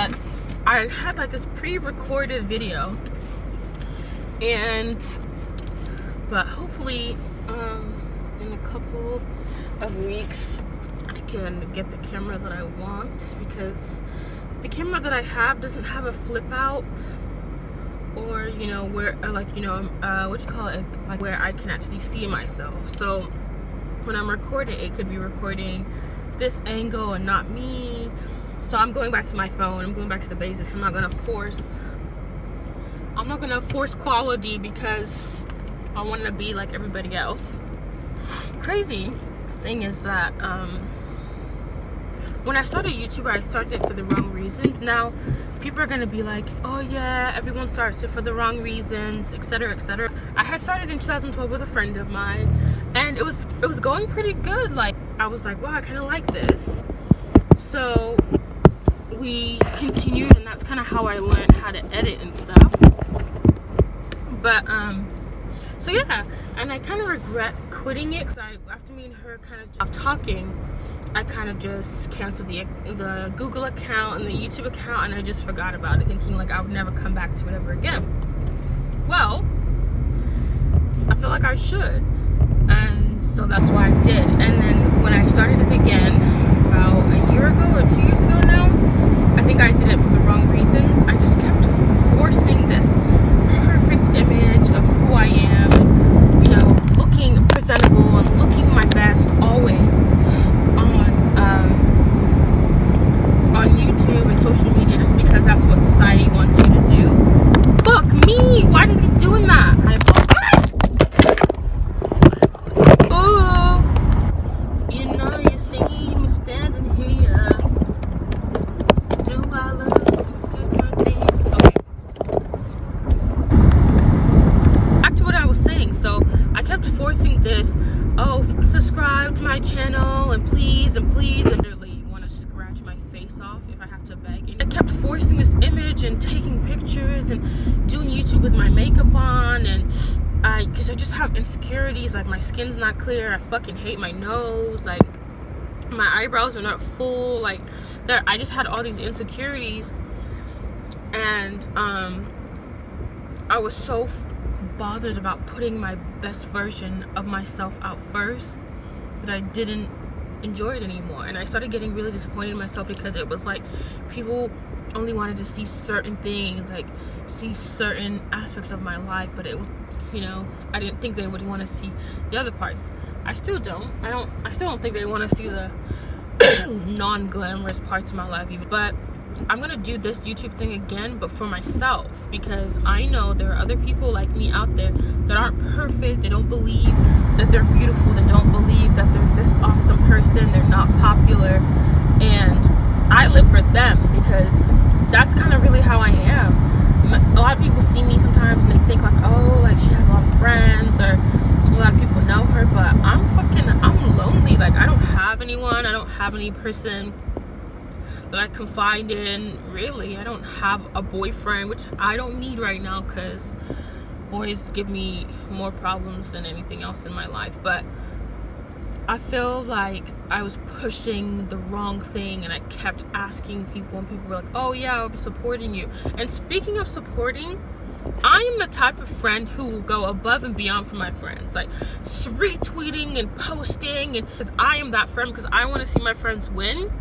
but I had like this pre-recorded video, but hopefully in a couple of weeks I can get the camera that I want, because the camera that I have doesn't have a flip out, or where what you call it, like where I can actually see myself. So when I'm recording, it could be recording this angle and not me. So I'm going back to my phone. I'm going back to the basics. I'm not gonna force quality because I want to be like everybody else. Crazy thing is that when I started YouTube, I started it for the wrong reasons. Now people are gonna be like, oh yeah, everyone starts it for the wrong reasons, etc., etc. I had started in 2012 with a friend of mine, and it was going pretty good. Like, I was like, wow, I kind of like this. So we continued, and that's kind of how I learned how to edit and stuff. But so yeah, and I kind of regret quitting it, because after me and her kind of stopped talking, I kind of just canceled the Google account and the YouTube account, and I just forgot about it, thinking like I would never come back to it ever again. Well, I feel like I should, and so that's why I did. And then when I started it again about a year ago or 2 years ago now, I think I did it for the wrong reasons. I just kept forcing this perfect image of who I am, and, looking presentable and looking my best always on YouTube and social media, just because that's what society wants you to do. Fuck me! Why does it keep doing that? Ooh! You see me standing here. Do I look good, my dear? Okay. Back to what I was saying. So I kept forcing this, oh, subscribe to my channel, and please, and literally want to scratch my face off if I have to beg. And I kept forcing this image and taking pictures and doing YouTube with my makeup on, and because I just have insecurities, like my skin's not clear, I fucking hate my nose, like my eyebrows are not full, like that. I just had all these insecurities, and I was so bothered about putting my best version of myself out first that I didn't enjoy it anymore. And I started getting really disappointed in myself, because it was like people only wanted to see certain things, like see certain aspects of my life, but it was, I didn't think they would want to see the other parts. I still don't think they want to see the non-glamorous parts of my life even. But I'm gonna do this YouTube thing again, but for myself, because I know there are other people like me out there that aren't perfect. They don't believe that they're beautiful. They don't believe that they're this awesome person. They're not popular, and I live for them, because that's kind of really how I am. A lot of people see me sometimes and they think like, oh, like she has a lot of friends, or a lot of people know her, but I'm lonely. Like, I don't have anyone. I don't have any person that I confide in, really. I don't have a boyfriend, which I don't need right now, because boys give me more problems than anything else in my life. But I feel like I was pushing the wrong thing, and I kept asking people, and people were like, oh yeah, I'll be supporting you. And speaking of supporting, I am the type of friend who will go above and beyond for my friends, like retweeting and posting, and because I am that friend, because I want to see my friends win.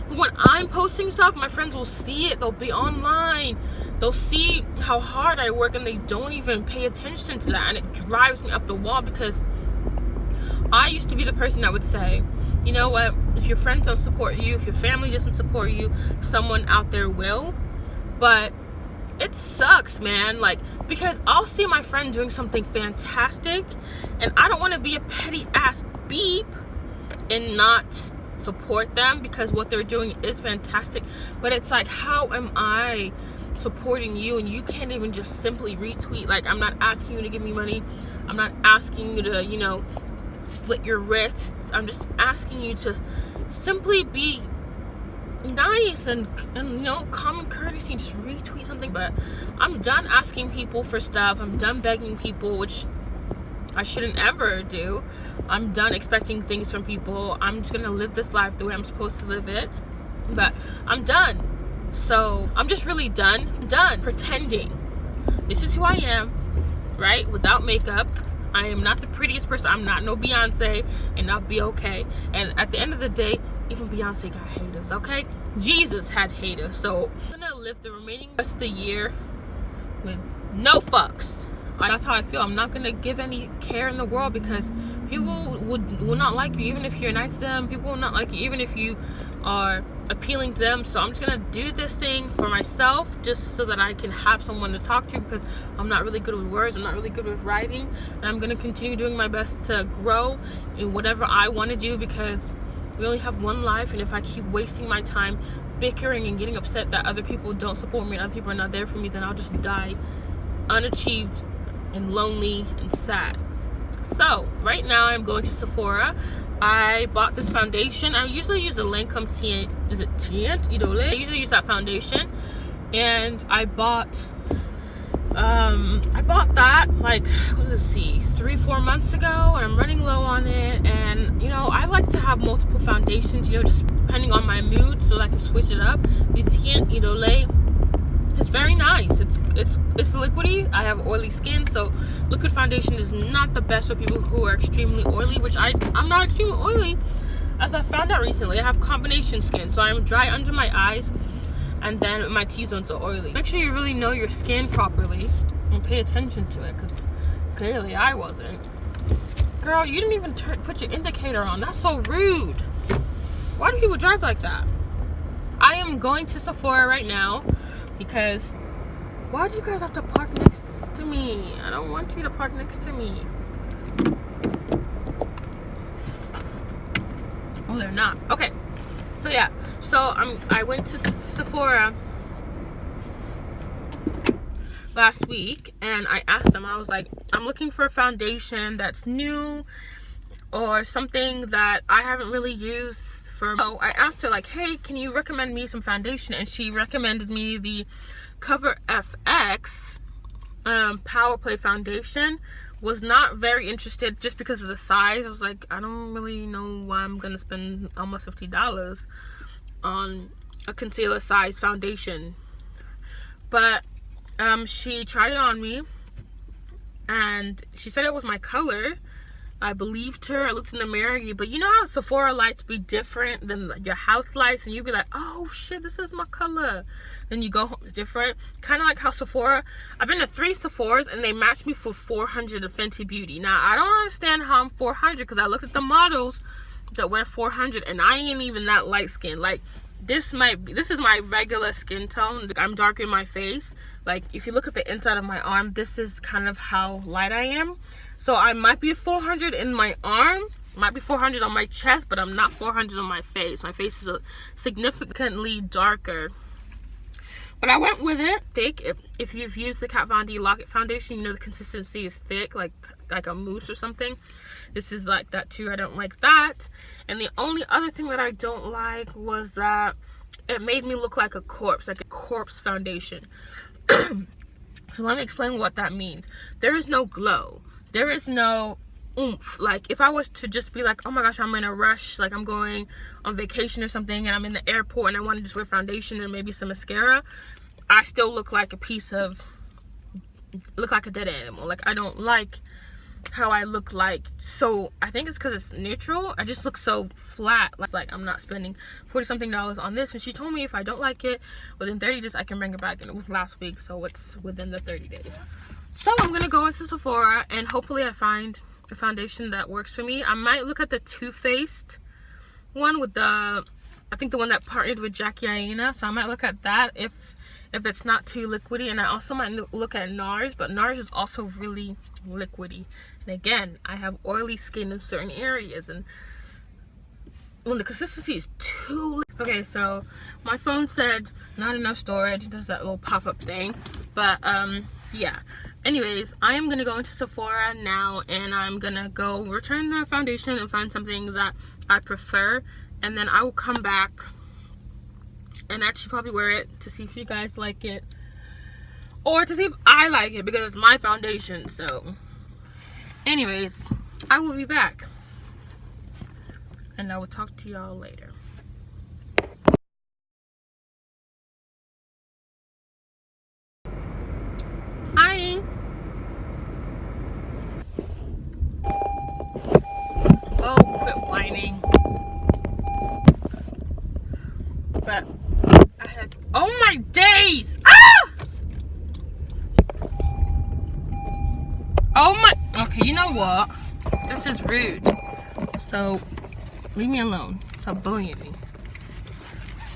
But when I'm posting stuff, my friends will see it. They'll be online. They'll see how hard I work, and they don't even pay attention to that. And it drives me up the wall, because I used to be the person that would say, you know what, if your friends don't support you, if your family doesn't support you, someone out there will. But it sucks, man. Like, because I'll see my friend doing something fantastic, and I don't want to be a petty ass beep and not support them, because what they're doing is fantastic. But it's like, how am I supporting you and you can't even just simply retweet? Like, I'm not asking you to give me money. I'm not asking you to, slit your wrists. I'm just asking you to simply be nice and common courtesy, just retweet something. But I'm done asking people for stuff. I'm done begging people, which I shouldn't ever do. I'm done expecting things from people. I'm just gonna live this life the way I'm supposed to live it. But I'm done. So I'm just really done pretending this is who I am, right? Without makeup. I am not the prettiest person. I'm not no Beyonce, and I'll be okay. And at the end of the day, even Beyonce got haters, okay? Jesus had haters. So I'm gonna live the remaining rest of the year with no fucks. That's how I feel. I'm not gonna give any care in the world, because people will not like you even if you're nice to them. People will not like you even if you are appealing to them. So I'm just gonna do this thing for myself, just so that I can have someone to talk to, because I'm not really good with words, I'm not really good with writing, and I'm gonna continue doing my best to grow in whatever I want to do, because we only have one life. And if I keep wasting my time bickering and getting upset that other people don't support me and other people are not there for me, then I'll just die unachieved and lonely and sad. So right now I'm going to Sephora. I bought this foundation. I usually use the Lancome Tint. Is it Tint? Idole? I usually use that foundation, and I bought that like, let's see, 3-4 months ago, and I'm running low on it. And you know, I like to have multiple foundations, you know, just depending on my mood, so that I can switch it up. The Tint Idole, it's very nice. It's liquidy. I have oily skin, so liquid foundation is not the best for people who are extremely oily, which I'm not extremely oily, as I found out recently. I have combination skin, so I'm dry under my eyes, and then my T-zones are oily. Make sure you really know your skin properly and pay attention to it, because clearly I wasn't. Girl, you didn't even put your indicator on. That's so rude. Why do people drive like that? I am going to Sephora right now, because why do you guys have to park next to me? I don't want you to park next to me. Oh, they're not. Okay. So yeah. So I went to Sephora last week, and I asked them, I was like, I'm looking for a foundation that's new or something that I haven't really used. So I asked her, like, hey, can you recommend me some foundation? And she recommended me the Cover FX Power Play foundation. Was not very interested just because of the size. I was like, I don't really know why I'm gonna spend almost $50 on a concealer size foundation. But she tried it on me, and she said it was my color. I believed her. I looked in the mirror, but you know how Sephora lights be different than your house lights, and you'd be like, oh shit, this is my color. Then you go home, it's different. Kind of like how Sephora, I've been to 3 Sephoras, and they matched me for $400 of Fenty Beauty. Now I don't understand how I'm $400, because I looked at the models that wear $400, and I ain't even that light skin. Like, this is my regular skin tone. I'm dark in my face. Like, if you look at the inside of my arm, this is kind of how light I am. So I might be 400 in my arm, might be 400 on my chest, but I'm not 400 on my face. My face is significantly darker. But I went with it thick. If you've used the Kat Von D Lock-It foundation, you know the consistency is thick, like a mousse or something. This is like that too. I don't like that. And the only other thing that I don't like was that it made me look like a corpse foundation. So let me explain what that means. There is no glow. There is no oomph. Like, if I was to just be like, oh my gosh, I'm in a rush, like I'm going on vacation or something, and I'm in the airport and I want to just wear foundation and maybe some mascara, I still look like a dead animal. Like, I don't like how I look like. So I think it's because it's neutral. I just look so flat. Like I'm not spending $40-something on this. And she told me if I don't like it within 30 days, I can bring it back. And it was last week, so it's within the 30 days. So I'm gonna go into Sephora, and hopefully I find a foundation that works for me. I might look at the Too Faced one with I think the one that partnered with Jackie Aina. So I might look at that if it's not too liquidy. And I also might look at NARS, but NARS is also really liquidy. And again, I have oily skin in certain areas, and when the consistency is too okay. So my phone said not enough storage. It does that little pop-up thing. But yeah, anyways, I am gonna go into Sephora now, and I'm gonna go return the foundation and find something that I prefer, and then I will come back and actually probably wear it to see if you guys like it, or to see if I like it, because it's my foundation. So anyways, I will be back, and I will talk to y'all later. Okay, you know what? This is rude. So, leave me alone. Stop bullying me.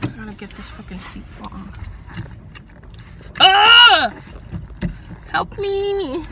I gotta get this fucking seatbelt on. Ah! Help me!